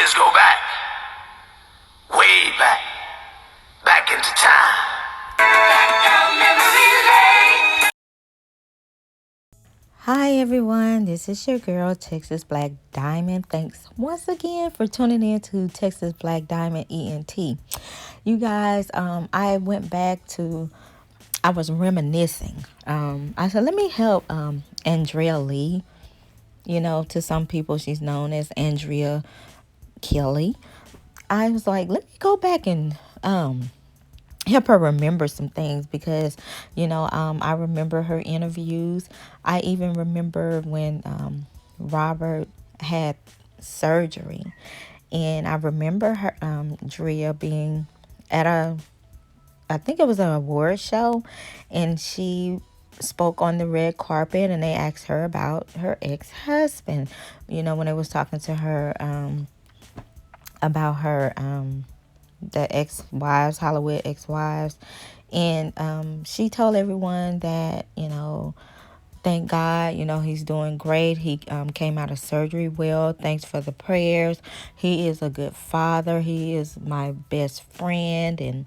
years go back, way back, back into time. Back down memory lane. Hi everyone, this is your girl Texas Black Diamond. Thanks once again for tuning in to Texas Black Diamond ENT. You guys, I went back to, I was reminiscing. I said, let me help Andrea Lee. You know, to some people she's known as Andrea Kelly. I was like, let me go back and help her remember some things because, I remember her interviews. I even remember when Robert had surgery. And I remember her, Drea, being at I think it was an award show, and she spoke on the red carpet, and they asked her about her ex-husband. When they was talking to her about her the ex-wives, Hollywood ex-wives, and she told everyone that thank God, he's doing great. He came out of surgery well. Thanks for the prayers. He is a good father. He is my best friend, and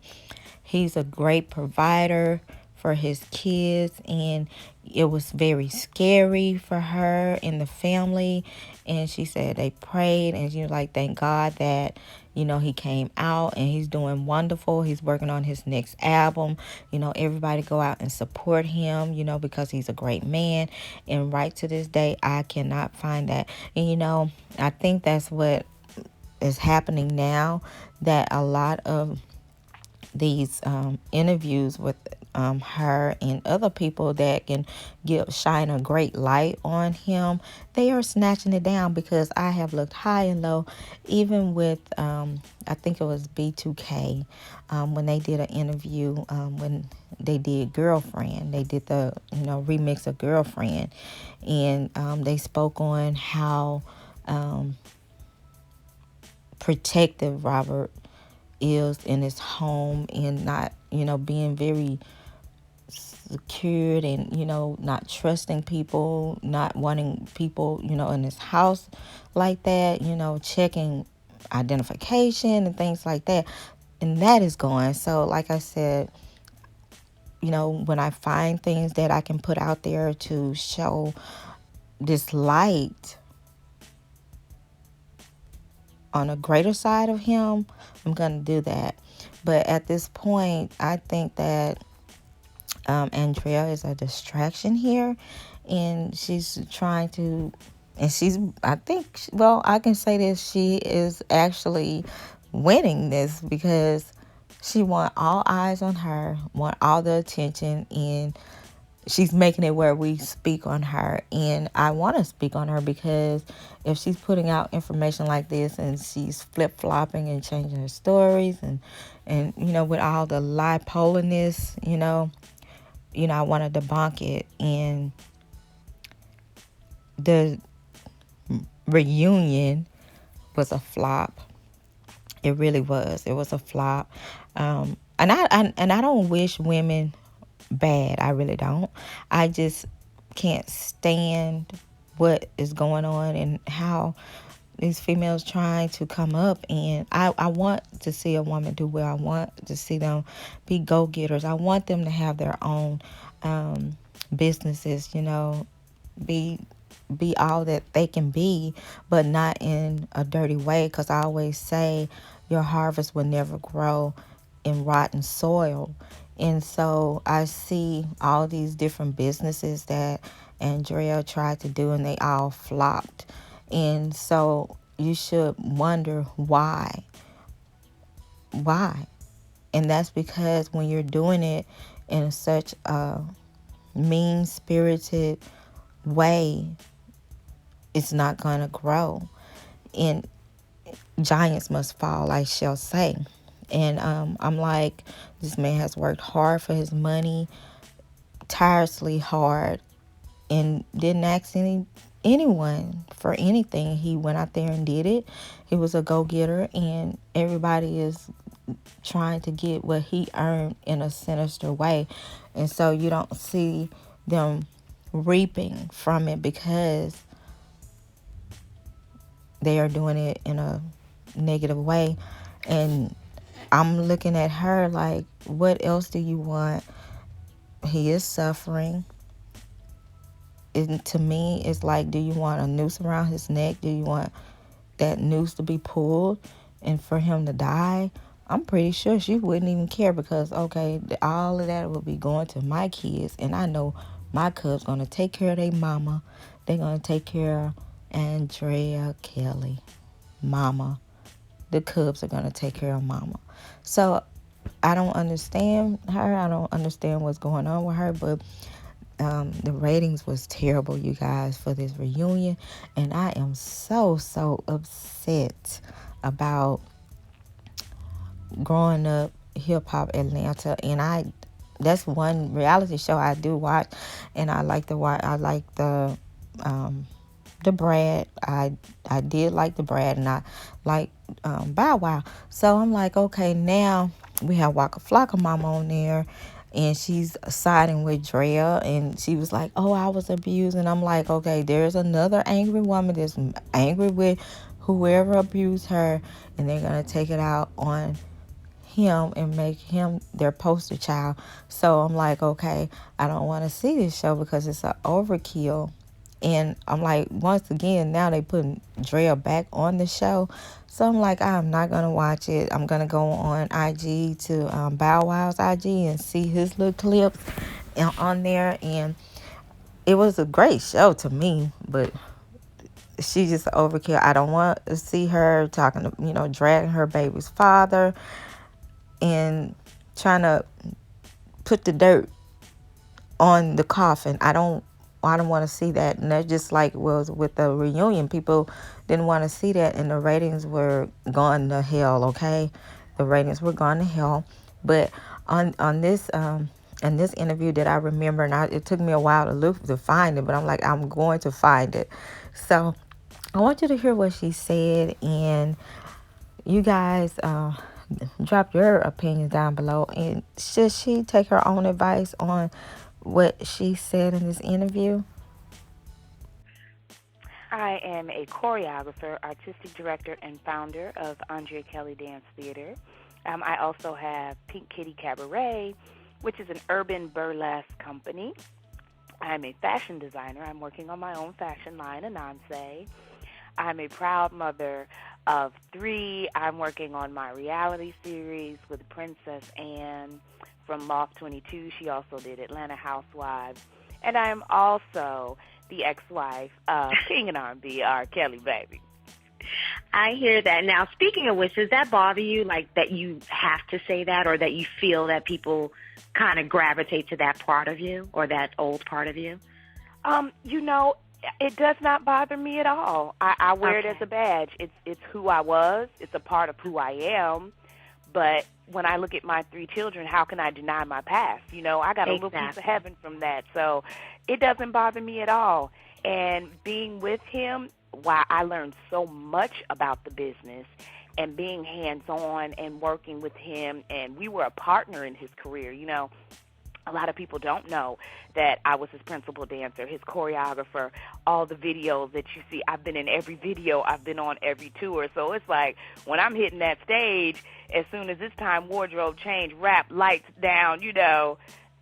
he's a great provider for his kids. And it was very scary for her and the family. And she said they prayed, and thank God that he came out and he's doing wonderful. He's working on his next album. Everybody go out and support him, because he's a great man. And right to this day, I cannot find that. And, I think that's what is happening now, that a lot of these interviews with her and other people that can shine a great light on him, they are snatching it down, because I have looked high and low, even with I think it was B2K, when they did an interview, when they did Girlfriend. They did the remix of Girlfriend, and they spoke on how protective Robert is in his home, and not being very secured, and not trusting people, not wanting people in his house like that, checking identification and things like that. And that is gone. So like I said, when I find things that I can put out there to show this light on a greater side of him, I'm going to do that. But at this point, I think that Andrea is a distraction here, and she's trying to, and I can say this, she is actually winning this, because she want all eyes on her, want all the attention, and she's making it where we speak on her. And I want to speak on her, because if she's putting out information like this, and she's flip-flopping and changing her stories, and with all the bipolarness, I want to debunk it. And the reunion was a flop. It really was. It was a flop. And I don't wish women bad. I really don't. I just can't stand what is going on, and how these females trying to come up. And I want to see a woman do well. I want to see them be go-getters. I want them to have their own businesses, be all that they can be, but not in a dirty way. Because I always say your harvest will never grow in rotten soil. And so I see all these different businesses that Andrea tried to do, and they all flopped. And so you should wonder why. Why? And that's because when you're doing it in such a mean-spirited way, it's not going to grow. And giants must fall, I shall say. And I'm like, this man has worked hard for his money, tirelessly hard, and didn't ask anyone for anything. He went out there and did it. He was a go-getter, and everybody is trying to get what he earned in a sinister way. And so you don't see them reaping from it, because they are doing it in a negative way. And I'm looking at her like, what else do you want? He is suffering. And to me, it's like, do you want a noose around his neck? Do you want that noose to be pulled and for him to die? I'm pretty sure she wouldn't even care because, okay, all of that will be going to my kids. And I know my cubs going to take care of their mama. They're going to take care of Andrea Kelly, mama. The cubs are going to take care of mama. So I don't understand her. I don't understand what's going on with her. But the ratings was terrible, you guys, for this reunion. And I am so upset about growing up hip hop Atlanta, and that's one reality show I do watch, and I like the Brad. I did like the Brad, and I like Bow Wow. So I'm like, okay, now we have Waka Flocka Mama on there, and she's siding with Drea, and she was like, oh, I was abused. And I'm like, okay, there's another angry woman that's angry with whoever abused her, and they're gonna take it out on him and make him their poster child. So I'm like, okay, I don't want to see this show because it's an overkill. And I'm like, once again, now they putting Drea back on the show. So I'm like, I'm not going to watch it. I'm going to go on IG to Bow Wow's IG and see his little clips on there. And it was a great show to me, but she just overkill. I don't want to see her talking to, dragging her baby's father and trying to put the dirt on the coffin. I don't want to see that. And that's just like was with the reunion. People didn't want to see that, and the ratings were gone to hell. Okay, the ratings were gone to hell. But on this in this interview that I remember, and it took me a while to find it, but I'm like, I'm going to find it. So I want you to hear what she said, and you guys drop your opinions down below. And should she take her own advice on what she said in this interview? I am a choreographer, artistic director, and founder of Andrea Kelly Dance Theater. I also have Pink Kitty Cabaret, which is an urban burlesque company. I'm a fashion designer. I'm working on my own fashion line, Ananse. I'm a proud mother of 3. I'm working on my reality series with Princess Anne from Loft 22. She also did Atlanta Housewives. And I'm also the ex-wife of King and R&B, R.Kelly, baby. I hear that. Now, speaking of which, does that bother you, like that you have to say that, or that you feel that people kind of gravitate to that part of you or that old part of you? It does not bother me at all. I wear it as a badge. It's who I was. It's a part of who I am. But when I look at my 3 children, how can I deny my past? I got a little piece of heaven from that. So it doesn't bother me at all. And being with him, I learned so much about the business, and being hands-on and working with him. And we were a partner in his career. A lot of people don't know that I was his principal dancer, his choreographer, all the videos that you see. I've been in every video. I've been on every tour. So it's like when I'm hitting that stage, as soon as it's time, wardrobe change, wrap, lights down,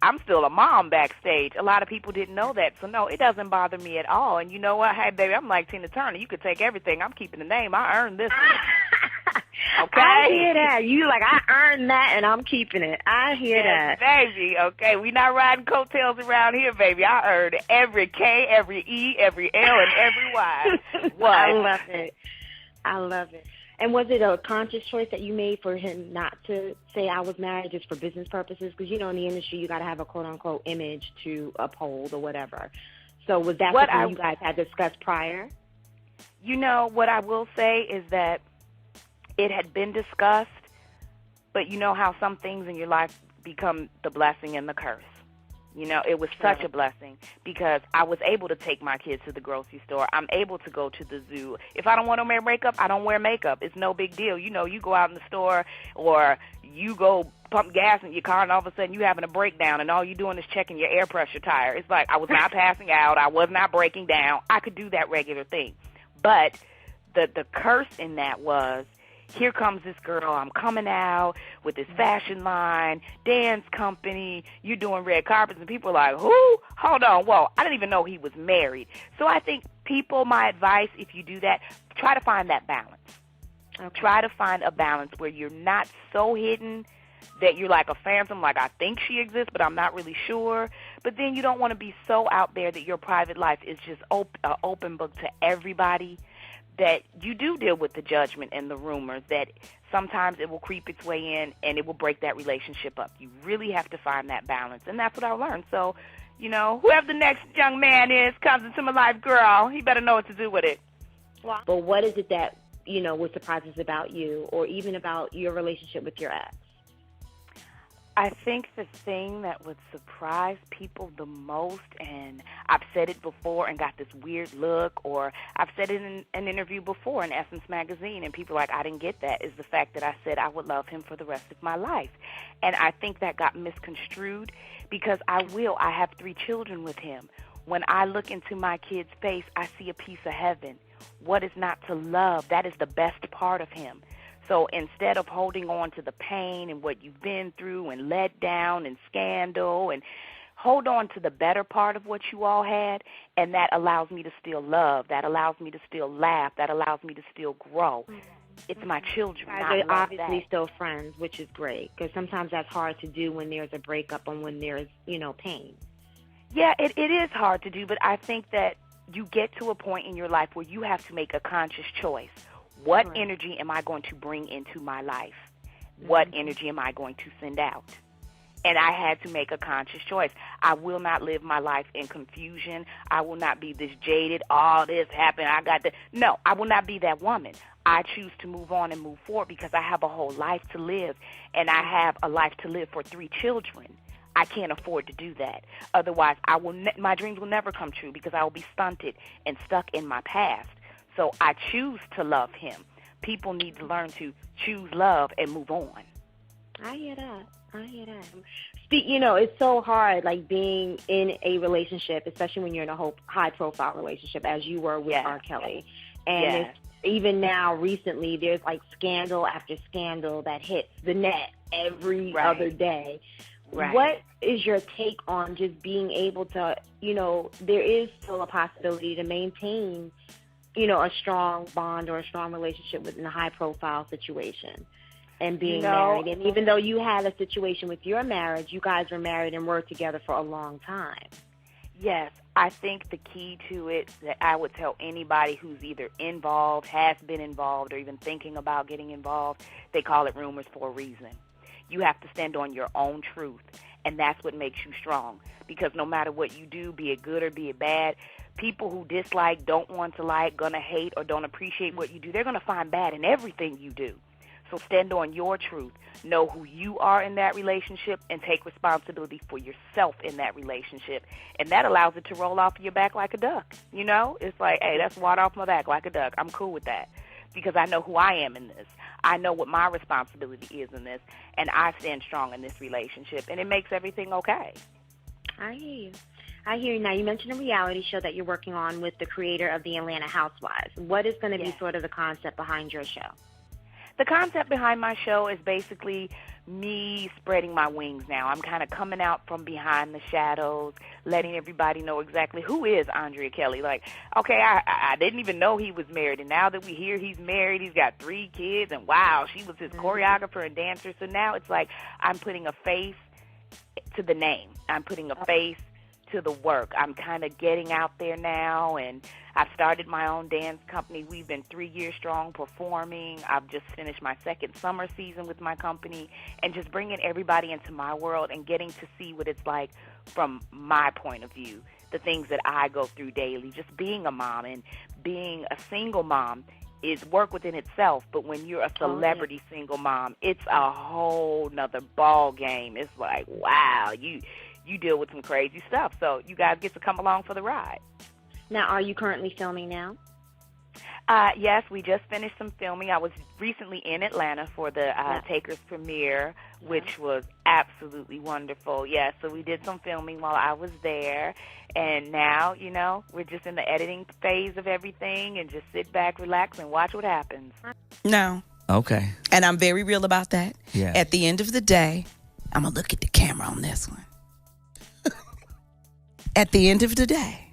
I'm still a mom backstage. A lot of people didn't know that. So, no, it doesn't bother me at all. And you know what? Hey, baby, I'm like Tina Turner. You could take everything. I'm keeping the name. I earned this one. Okay. I hear that. You like, I earned that and I'm keeping it. I hear that. Baby. Okay. We not riding coattails around here, baby. I earned every K, every E, every L, and every Y. What? I love it. I love it. And was it a conscious choice that you made for him not to say I was married just for business purposes? Because, in the industry, you got to have a quote-unquote image to uphold or whatever. So was that something you guys had discussed prior? What I will say is that it had been discussed, but you know how some things in your life become the blessing and the curse. It was such a blessing because I was able to take my kids to the grocery store. I'm able to go to the zoo. If I don't want to wear makeup, I don't wear makeup. It's no big deal. You go out in the store or you go pump gas in your car and all of a sudden you're having a breakdown and all you're doing is checking your air pressure tire. It's like I was not passing out. I was not breaking down. I could do that regular thing. But the curse in that was here comes this girl, I'm coming out with this fashion line, dance company, you're doing red carpets, and people are like, who? Hold on, whoa, I didn't even know he was married. So I think people, my advice, if you do that, try to find that balance. Okay. Try to find a balance where you're not so hidden that you're like a phantom, like I think she exists, but I'm not really sure. But then you don't want to be so out there that your private life is just open book to everybody, that you do deal with the judgment and the rumors, that sometimes it will creep its way in and it will break that relationship up. You really have to find that balance, and that's what I learned. So, whoever the next young man is comes into my life, girl, he better know what to do with it. But what is it that, what surprises about you, or even about your relationship with your ex? I think the thing that would surprise people the most, and I've said it before and got this weird look, or I've said it in an interview before in Essence Magazine, and people are like, I didn't get that, is the fact that I said I would love him for the rest of my life. And I think that got misconstrued, because I have 3 children with him. When I look into my kid's face, I see a piece of heaven. What is not to love? That is the best part of him. So instead of holding on to the pain and what you've been through and let down and scandal, and hold on to the better part of what you all had, and that allows me to still love, that allows me to still laugh, that allows me to still grow. It's my children. They're obviously still friends, which is great, because sometimes that's hard to do when there's a breakup and when there's, pain. Yeah, it is hard to do, but I think that you get to a point in your life where you have to make a conscious choice. What energy am I going to bring into my life? What energy am I going to send out? And I had to make a conscious choice. I will not live my life in confusion. I will not be this jaded, all this happened, No, I will not be that woman. I choose to move on and move forward, because I have a whole life to live, and I have a life to live for 3 children. I can't afford to do that. Otherwise, my dreams will never come true, because I will be stunted and stuck in my past. So I choose to love him. People need to learn to choose love and move on. I hear that. It's so hard, like, being in a relationship, especially when you're in a high-profile relationship, as you were with R.Kelly. And even now, recently, there's, like, scandal after scandal that hits the net every other day. Right. What is your take on just being able to, there is still a possibility to maintain, a strong bond or a strong relationship within a high-profile situation and being married? And even though you had a situation with your marriage, you guys were married and were together for a long time. Yes, I think the key to it that I would tell anybody who's either involved, has been involved, or even thinking about getting involved, they call it rumors for a reason. You have to stand on your own truth, and that's what makes you strong. Because no matter what you do, be it good or be it bad, people who dislike, don't want to like, gonna hate, or don't appreciate what you do, they're gonna find bad in everything you do. So stand on your truth. Know who you are in that relationship, and take responsibility for yourself in that relationship. And that allows it to roll off your back like a duck. It's like, hey, that's water off my back like a duck. I'm cool with that, because I know who I am in this. I know what my responsibility is in this, and I stand strong in this relationship, and it makes everything okay. I hear you. Now, you mentioned a reality show that you're working on with the creator of the Atlanta Housewives. What is going to be sort of the concept behind your show? The concept behind my show is basically me spreading my wings now. I'm kind of coming out from behind the shadows, letting everybody know exactly who is Andrea Kelly. Like, okay, I didn't even know he was married, and now that we hear he's married, he's got 3 kids, and wow, she was his choreographer and dancer. So now it's like I'm putting a face to the name. I'm putting a face to the work. I'm kind of getting out there now, and I've started my own dance company. We've been 3 years strong performing. I've just finished my 2nd summer season with my company, and just bringing everybody into my world and getting to see what it's like from my point of view, the things that I go through daily, just being a mom. And being a single mom is work within itself, but when you're a celebrity single mom, it's a whole nother ball game. It's like, wow, you deal with some crazy stuff. So you guys get to come along for the ride. Now, are you currently filming now? Yes, we just finished some filming. I was recently in Atlanta for the Takers premiere, which was absolutely wonderful. Yeah, so we did some filming while I was there. And now, we're just in the editing phase of everything, and just sit back, relax, and watch what happens. Now, Okay. And I'm very real about that. Yeah. At the end of the day, I'm going to look at the camera on this one. At the end of the day,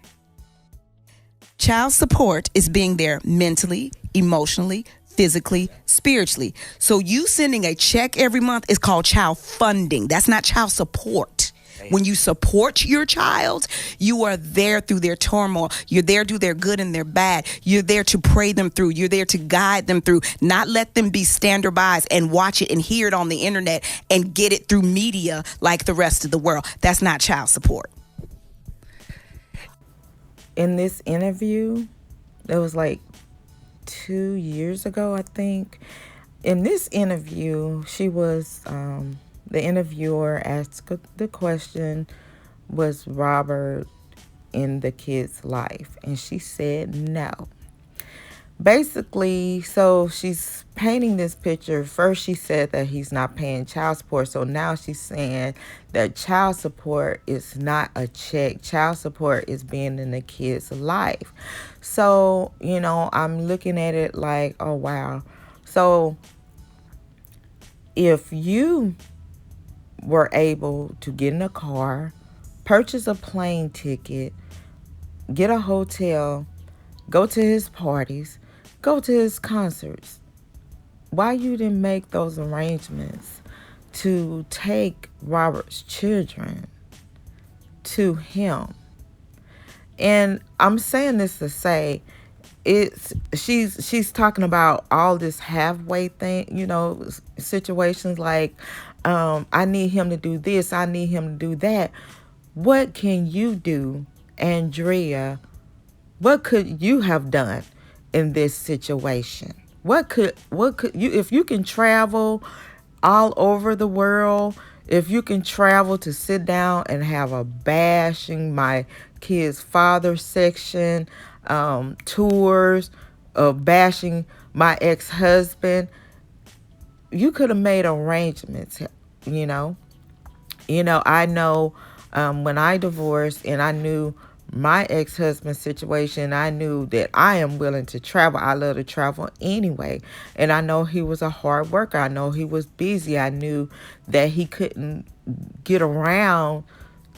child support is being there mentally, emotionally, physically, spiritually. So you sending a check every month is called child funding. That's not child support. When you support your child, you are there through their turmoil. You're there through their good and their bad. You're there to pray them through. You're there to guide them through, not let them be standardized and watch it and hear it on the internet and get it through media like the rest of the world. That's not child support. In this interview, it was like 2 years ago, I think. In this interview, the interviewer asked the question, was Robert in the kid's life? And she said no. Basically, so she's painting this picture. First, she said that he's not paying child support. So now she's saying that child support is not a check. Child support is being in the kid's life. So, I'm looking at it like, oh, wow. So if you were able to get in a car, purchase a plane ticket, get a hotel, go to his parties, go to his concerts, why you didn't make those arrangements to take Robert's children to him? And I'm saying this to say, she's talking about all this halfway thing, situations like, I need him to do this, I need him to do that. What can you do, Andrea? What could you have done in this situation? What could you, if you can travel all over the world, if you can travel to sit down and have a bashing my kid's father section, tours of bashing my ex-husband, you could have made arrangements, I know when I divorced and I knew my ex-husband's situation, I knew that I am willing to travel. I love to travel anyway. And I know he was a hard worker. I know he was busy. I knew that he couldn't get around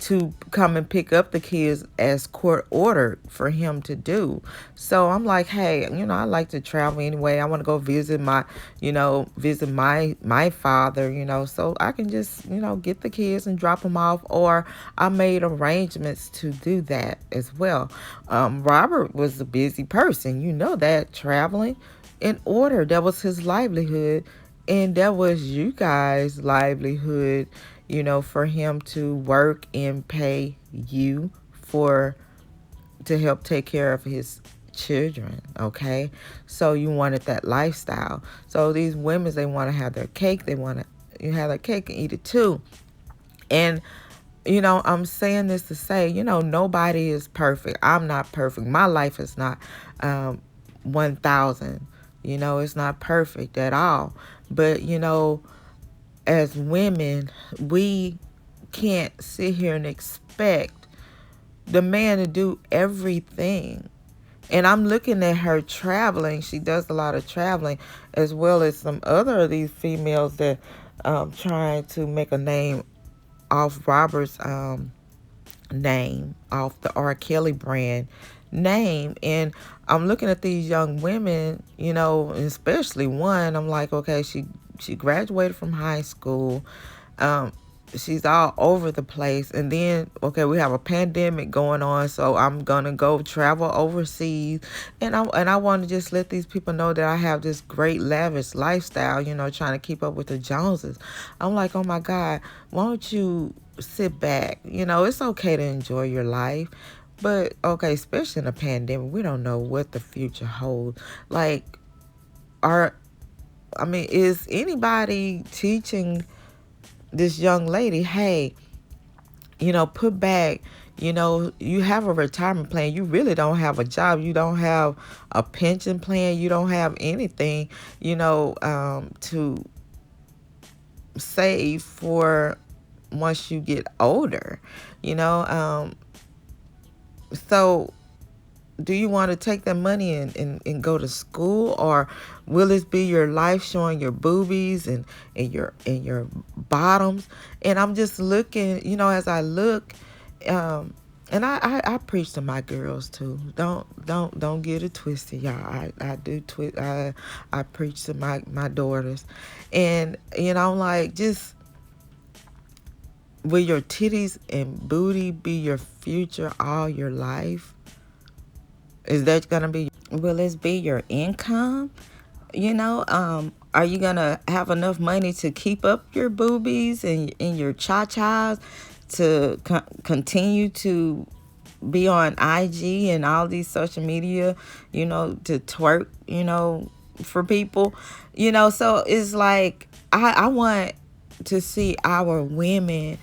to come and pick up the kids as court ordered for him to do. So I'm like, hey, I like to travel anyway. I want to go visit my father, so I can just, get the kids and drop them off. Or I made arrangements to do that as well. Robert was a busy person, that, traveling in order. That was his livelihood. And that was you guys' livelihood, for him to work and pay you to help take care of his children, okay? So you wanted that lifestyle. So these women, they want to have their cake. They want to have their cake and eat it too. And, I'm saying this to say, nobody is perfect. I'm not perfect. My life is not 1,000. It's not perfect at all. But, as women, we can't sit here and expect the man to do everything. And I'm looking at her traveling. She does a lot of traveling, as well as some other of these females that trying to make a name off Robert's name, off the R.Kelly brand name. And I'm looking at these young women, especially one, I'm like, okay, she graduated from high school. She's all over the place. And then, okay, we have a pandemic going on, so I'm going to go travel overseas. And I want to just let these people know that I have this great lavish lifestyle, trying to keep up with the Joneses. I'm like, oh my God, why don't you sit back? It's okay to enjoy your life. But, okay, especially in a pandemic, we don't know what the future holds. Like, is anybody teaching this young lady, hey, put back, you have a retirement plan. You really don't have a job. You don't have a pension plan. You don't have anything, to save for once you get older, so do you want to take that money and go to school, or will this be your life showing your boobies and your bottoms? And I'm just looking, as I look, and I preach to my girls too. Don't get it twisted, y'all. I preach to my daughters, and I'm like, just, will your titties and booty be your future all your life? Is that gonna be? Will this be your income? Are you gonna have enough money to keep up your boobies and your cha-chas to continue to be on IG and all these social media, to twerk, for people, so it's like, I want to see our women,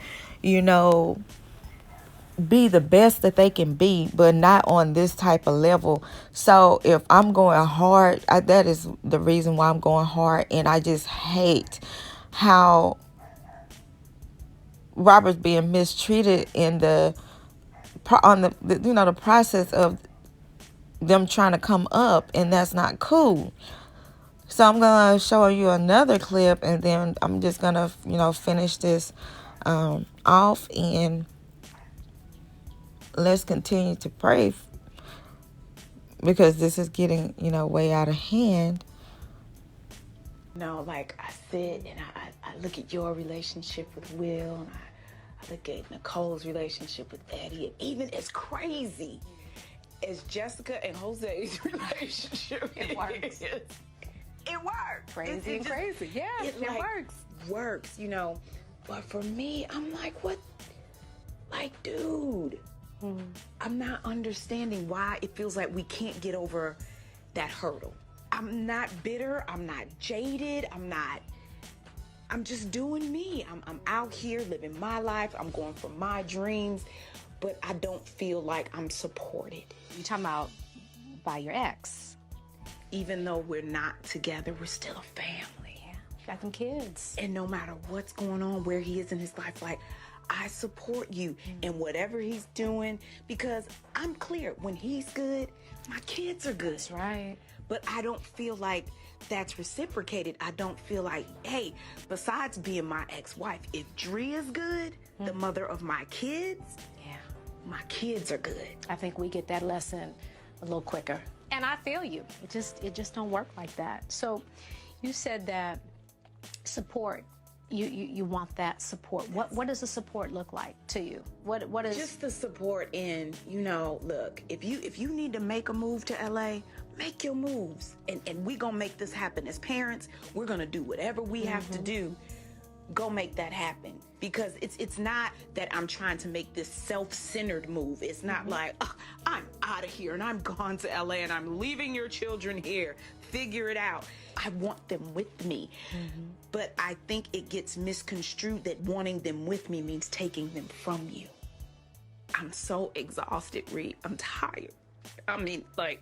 be the best that they can be, but not on this type of level. So if I'm going hard, that is the reason why I'm going hard. And I just hate how Robert's being mistreated in the process of them trying to come up, and that's not cool. So I'm gonna show you another clip, and then I'm just gonna finish this off, and let's continue to pray, because this is getting way out of hand. Like I sit and I look at your relationship with Will, and I look at Nicole's relationship with Eddie, and even as crazy as Jessica and Jose's relationship it works. It works. Crazy and crazy. Yeah, it works. Works, But for me, I'm like, what? Like, dude, I'm not understanding why it feels like we can't get over that hurdle. I'm not bitter. I'm not jaded. I'm just doing me. I'm out here living my life. I'm going for my dreams, but I don't feel like I'm supported. You talking about by your ex? Even though we're not together, we're still a family. Yeah, got them kids. And no matter what's going on, where he is in his life, like, I support you in whatever he's doing, because I'm clear, when he's good, my kids are good. That's right. But I don't feel like that's reciprocated. I don't feel like, hey, besides being my ex-wife, if Drea's good, the mother of my kids, my kids are good. I think we get that lesson a little quicker. And I feel you. It just don't work like that. So you said that support, you want that support. What does the support look like to you? What is just the support in, look, if you need to make a move to LA, make your moves. And we gonna make this happen. As parents, we're gonna do whatever we have to do. Go make that happen. Because it's not that I'm trying to make this self-centered move. It's not like, oh, I'm out of here and I'm gone to LA and I'm leaving your children here. Figure it out. I want them with me. But I think it gets misconstrued that wanting them with me means taking them from you. I'm so exhausted, Reed. I'm tired. I mean, like,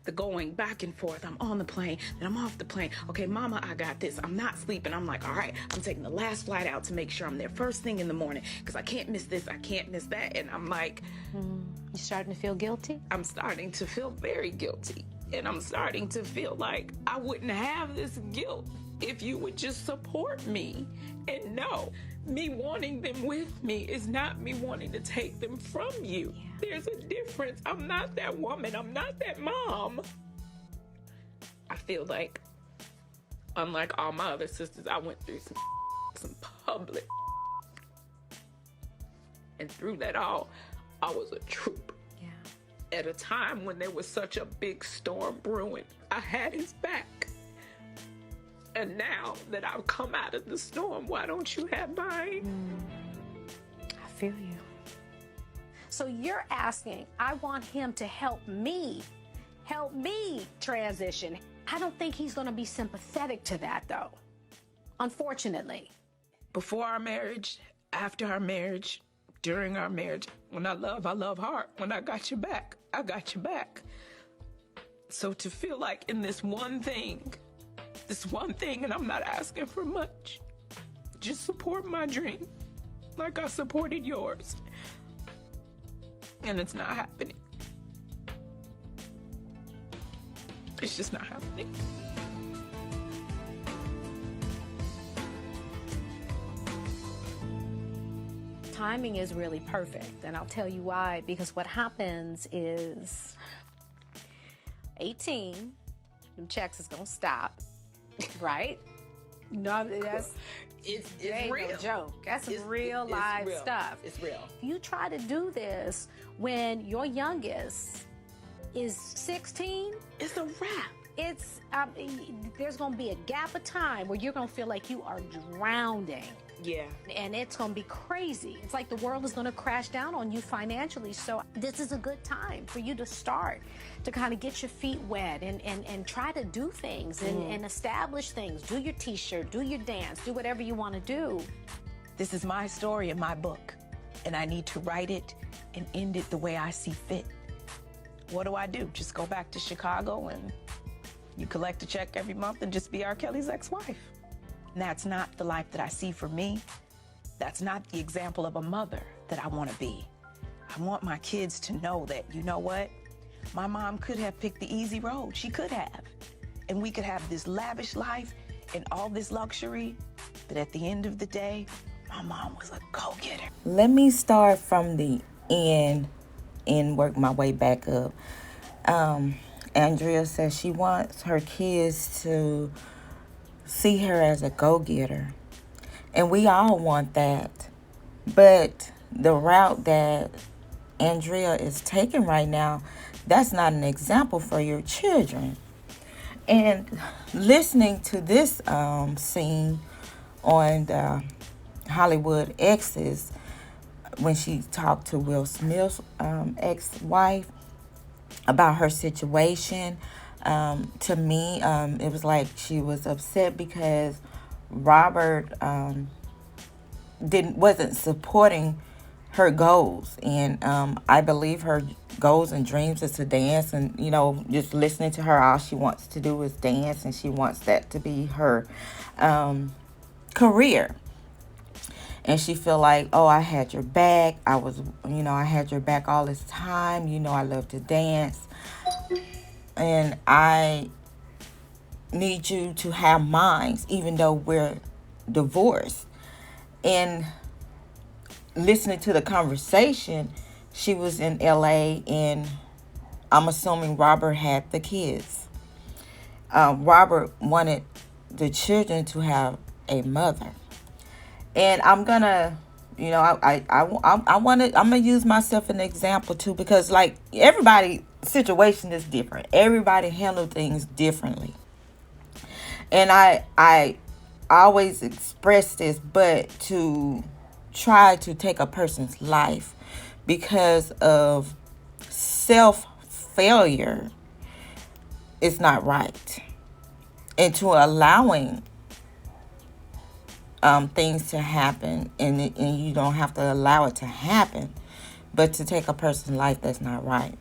the going back and forth. I'm on the plane, then I'm off the plane. Okay, mama, I got this. I'm not sleeping. I'm like, all right, I'm taking the last flight out to make sure I'm there first thing in the morning, because I can't miss this, I can't miss that. And I'm like, you starting to feel guilty? I'm starting to feel very guilty. And I'm starting to feel like I wouldn't have this guilt if you would just support me. And no, me wanting them with me is not me wanting to take them from you. Yeah. There's a difference. I'm not that woman. I'm not that mom. I feel like, unlike all my other sisters, I went through some public. And through that all, I was a trooper. Yeah. At a time when there was such a big storm brewing, I had his back. And now that I've come out of the storm, why don't you have mine? I feel you. So you're asking, I want him to help me transition. I don't think he's going to be sympathetic to that, though, unfortunately. Before our marriage, after our marriage, during our marriage, when I love hard. When I got your back, I got your back. So to feel like in this one thing, and I'm not asking for much, just support my dream like I supported yours. And it's not happening. It's just not happening. Timing is really perfect, and I'll tell you why. Because what happens is 18, them checks is gonna stop, right? No, that's It's ain't real. no joke. That's It's real live real. stuff. It's real. If you try to do this when your youngest is 16, It's a wrap. it's there's gonna be a gap of time where you're gonna feel like you are drowning. Yeah. And it's going to be crazy. It's like the world is going to crash down on you financially. So this is a good time for you to start to kind of get your feet wet and try to do things and establish things. Do your t-shirt, do your dance, do whatever you want to do. This is my story in my book, and I need to write it and end it the way I see fit. What do? Just go back to Chicago and you collect a check every month and just be R.Kelly's ex-wife? And that's not the life that I see for me. That's not the example of a mother that I want to be. I want my kids to know that, you know what? My mom could have picked the easy road. She could have. And we could have this lavish life and all this luxury. But at the end of the day, my mom was a go-getter. Let me start from the end and work my way back up. Andrea says she wants her kids to see her as a go-getter. And we all want that. But the route that Andrea is taking right now, that's not an example for your children. And listening to this scene on the Hollywood Exes, when she talked to Will Smith's ex-wife about her situation, to me, it was like she was upset because Robert wasn't supporting her goals, and I believe her goals and dreams is to dance, and just listening to her, all she wants to do is dance, and she wants that to be her career. And she feel like, oh, I had your back. I had your back all this time. I love to dance. And I need you to have mine, even though we're divorced. And listening to the conversation, she was in LA, and I'm assuming Robert had the kids. Robert wanted the children to have a mother. And I'm gonna, I'm gonna use myself as an example too, because like everybody's situation is different. Everybody handle things differently. And I always express this, but to try to take a person's life because of self-failure is not right. And to allowing things to happen, and you don't have to allow it to happen, but to take a person's life, that's not right.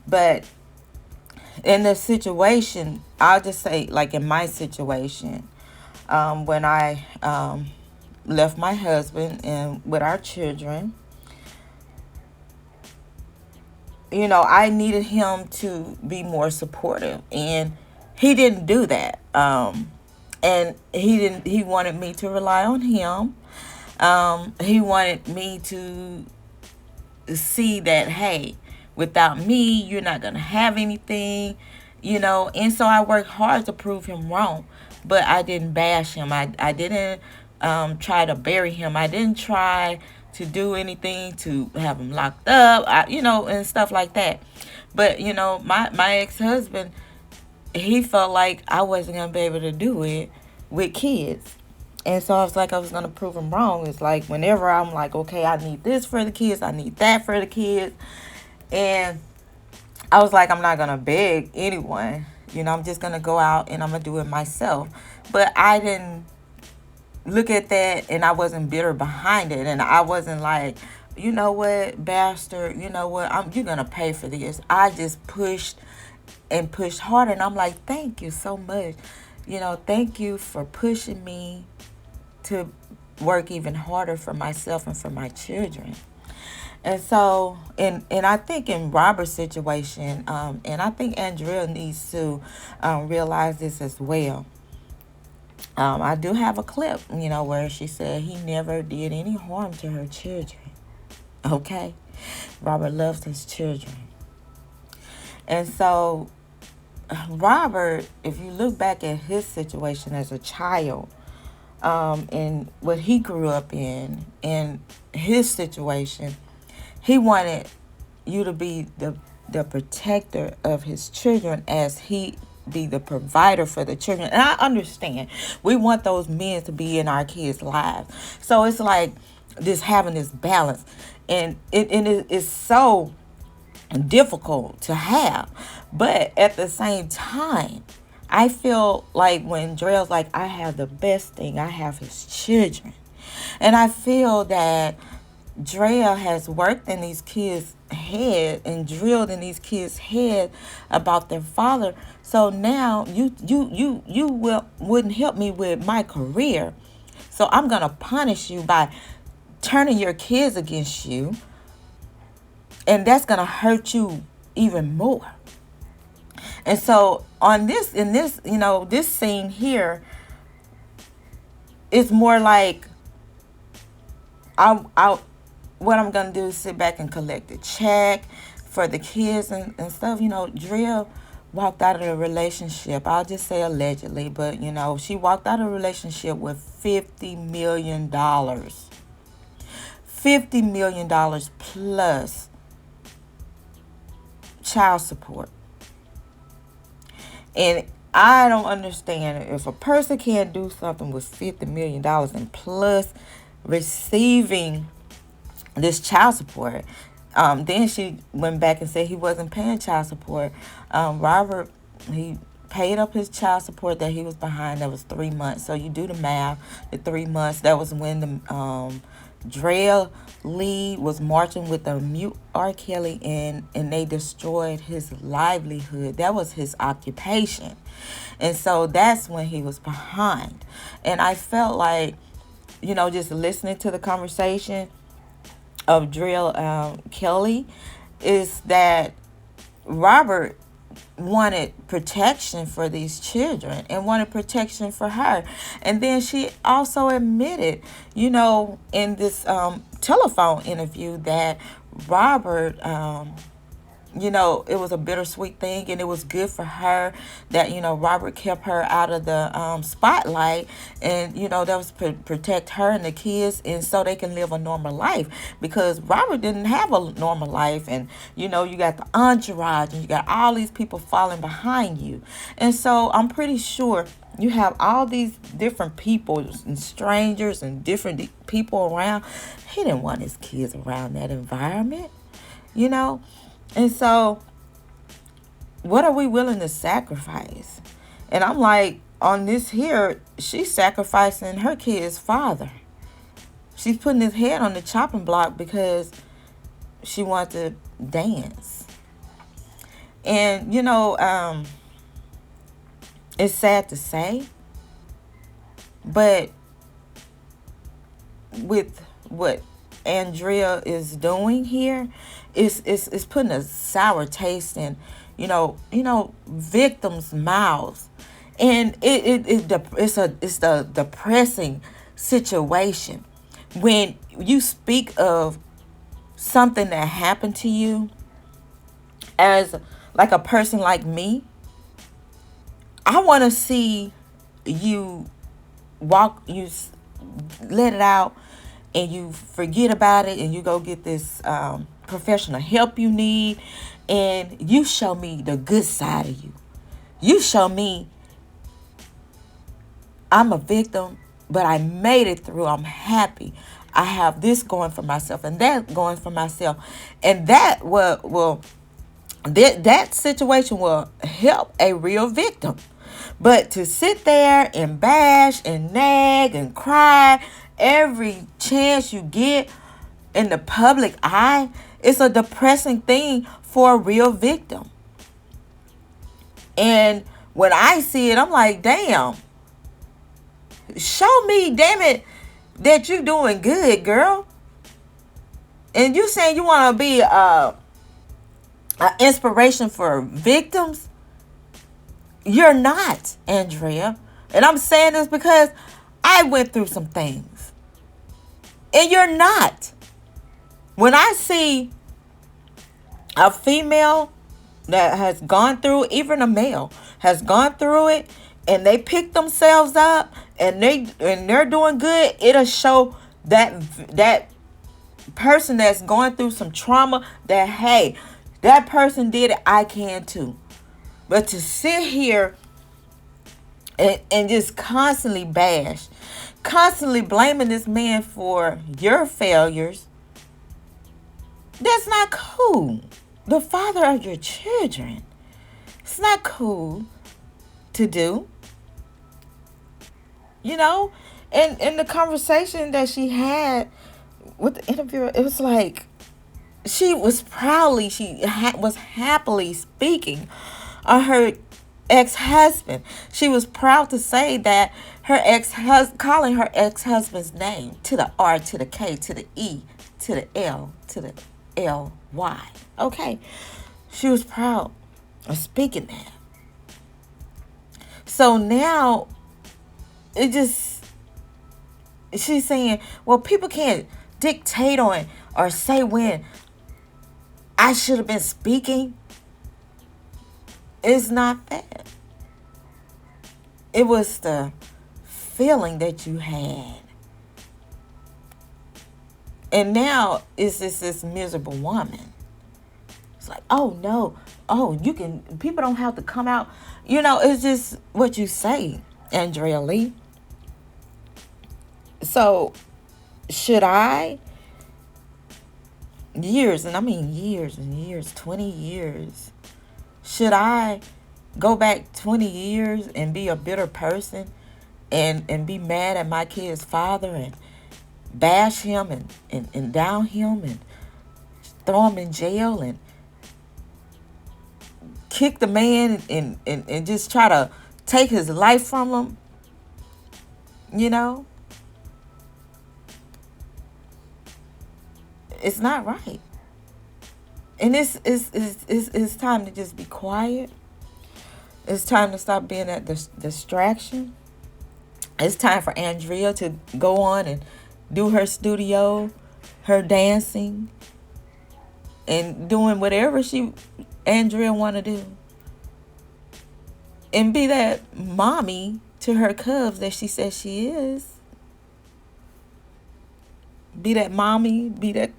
But in the situation, I'll just say, like in my situation, when I left my husband and with our children, I needed him to be more supportive, and he didn't do that. And he wanted me to rely on him. He wanted me to see that, hey, without me, you're not going to have anything, And so I worked hard to prove him wrong. But I didn't bash him. I didn't try to bury him. I didn't try to do anything to have him locked up, and stuff like that. But, my ex-husband, he felt like I wasn't going to be able to do it with kids. And so I was like, I was going to prove him wrong. It's like whenever I'm like, okay, I need this for the kids. I need that for the kids. And I was like, I'm not going to beg anyone. I'm just going to go out and I'm going to do it myself. But I didn't look at that, and I wasn't bitter behind it. And I wasn't like, you know what, bastard, you're going to pay for this. I just pushed and pushed harder, and I'm like, thank you so much. Thank you for pushing me to work even harder for myself and for my children. And so, and I think in Robert's situation, and I think Andrea needs to realize this as well. I do have a clip, where she said he never did any harm to her children. Okay? Robert loves his children. And so, Robert, if you look back at his situation as a child, and what he grew up in his situation, he wanted you to be the protector of his children as he be the provider for the children. And I understand. We want those men to be in our kids' lives. So it's like this having this balance. And it is so difficult to have. But at the same time, I feel like when Drell's like, I have the best thing, I have his children. And I feel that Drea has worked in these kids' head and drilled in these kids' head about their father. So now wouldn't help me with my career. So I'm gonna punish you by turning your kids against you, and that's gonna hurt you even more. And so this scene here, it's more like I what I'm going to do is sit back and collect a check for the kids and stuff. Drea walked out of the relationship. I'll just say allegedly, but, she walked out of the relationship with $50 million. $50 million plus child support. And I don't understand if a person can't do something with $50 million and plus receiving this child support. Then she went back and said he wasn't paying child support. Robert, he paid up his child support that he was behind. That was 3 months. So you do the math. The 3 months, that was when the Drea Lee was marching with the mute R.Kelly and they destroyed his livelihood. That was his occupation. And so that's when he was behind. And I felt like, just listening to the conversation of R.Kelly, is that Robert wanted protection for these children and wanted protection for her. And then she also admitted, in this telephone interview that Robert, it was a bittersweet thing, and it was good for her that, Robert kept her out of the spotlight, and, that was protect her and the kids, and so they can live a normal life, because Robert didn't have a normal life, and, you got the entourage, and you got all these people falling behind you. And so I'm pretty sure you have all these different people and strangers and different people around. He didn't want his kids around that environment, And so, what are we willing to sacrifice? And I'm like, on this here, she's sacrificing her kid's father. She's putting his head on the chopping block because she wants to dance. And, it's sad to say, but with what Andrea is doing here, it's putting a sour taste in, victims' mouths, and it's a depressing situation when you speak of something that happened to you as like a person like me. I want to see you let it out, and you forget about it, and you go get this professional help you need, and you show me the good side of you. You show me I'm a victim, but I made it through. I'm happy. I have this going for myself and that going for myself, and that that situation will help a real victim. But to sit there and bash and nag and cry every chance you get in the public eye, it's a depressing thing for a real victim. And when I see it, I'm like, damn, show me, damn it, that you doing good, girl. And you saying you want to be an inspiration for victims? You're not, Andrea. And I'm saying this because I went through some things. And you're not. When I see a female that has gone through, even a male has gone through it, and they pick themselves up and they're doing good, it'll show that person that's going through some trauma that, hey, that person did it, I can too. But to sit here and just constantly bash, constantly blaming this man for your failures, that's not cool. The father of your children. It's not cool to do. You know? And in the conversation that she had with the interviewer, it was like she was happily speaking on her ex-husband. She was proud to say that calling her ex-husband's name, to the R, to the K, to the E, to the L, to the L-Y. Okay. She was proud of speaking that. So now, she's saying, well, people can't dictate on or say when I should have been speaking. It's not that. It was the feeling that you had. And now it's just this miserable woman. It's like, oh no, people don't have to come out. It's just what you say, Andrea Lee. So, should I, years and years, 20 years, should I go back 20 years and be a bitter person and be mad at my kid's father and bash him and down him and throw him in jail and kick the man and just try to take his life from him? It's not right. And it's time to just be quiet. It's time to stop being that distraction. It's time for Andrea to go on and do her studio, her dancing, and doing whatever Andrea want to do. And be that mommy to her cubs that she says she is. Be that mommy, be that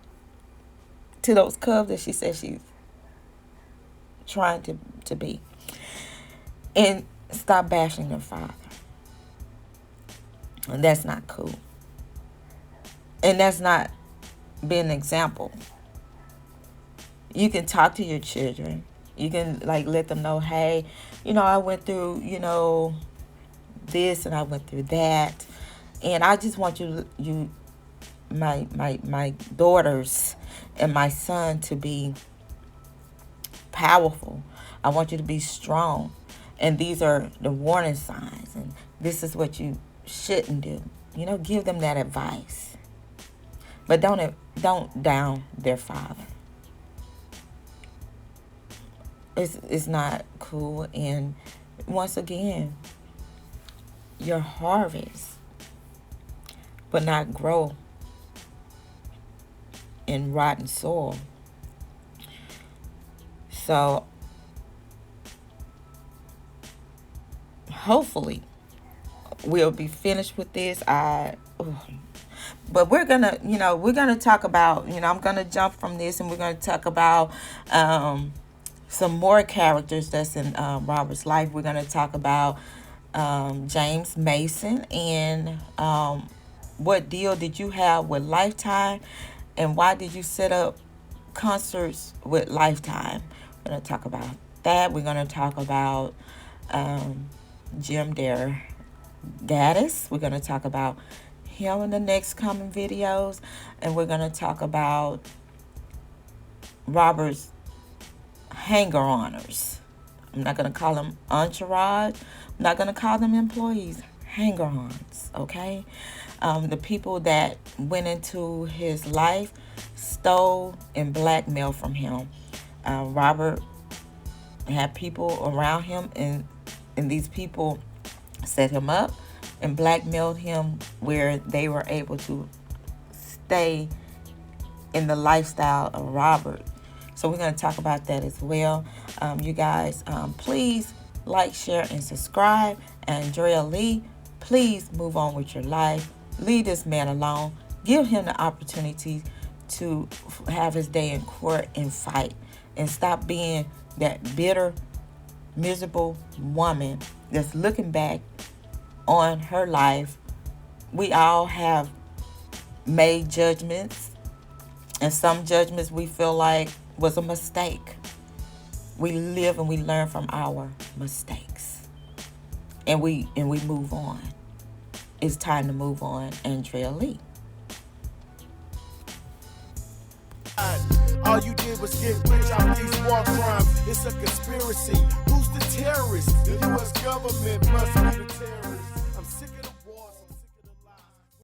to those cubs that she says she's trying to be. And stop bashing their father. And that's not cool. And that's not being an example. You can talk to your children. You can let them know, hey, I went through, this and I went through that. And I just want my daughters and my son to be powerful. I want you to be strong. And these are the warning signs. And this is what you shouldn't do. Give them that advice. But don't down their father. It's not cool. And once again, your harvest will not grow in rotten soil. So hopefully we'll be finished with this. But we're gonna talk about, I'm gonna jump from this and we're gonna talk about some more characters that's in Robert's life. We're gonna talk about James Mason and what deal did you have with Lifetime, and why did you set up concerts with Lifetime? We're going to talk about that. We're going to talk about Jim Dare Gaddis. We're going to talk about him in the next coming videos. And we're going to talk about Robert's hanger-oners. I'm not going to call them entourage. I'm not going to call them employees. Hanger-ons, okay? The people that went into his life stole and blackmailed from him. Robert had people around him, and these people set him up and blackmailed him where they were able to stay in the lifestyle of Robert. So we're going to talk about that as well. You guys, please like, share, and subscribe. Andrea Lee, please move on with your life. Leave this man alone. Give him the opportunity to have his day in court and fight. And stop being that bitter, miserable woman that's looking back on her life. We all have made judgments, and some judgments we feel like was a mistake. We live and we learn from our mistakes, and we move on. It's time to move on. Andrea Lee. All you did was get rich off these war crimes. It's a conspiracy. Who's the terrorist? The U.S. government must be the terrorist.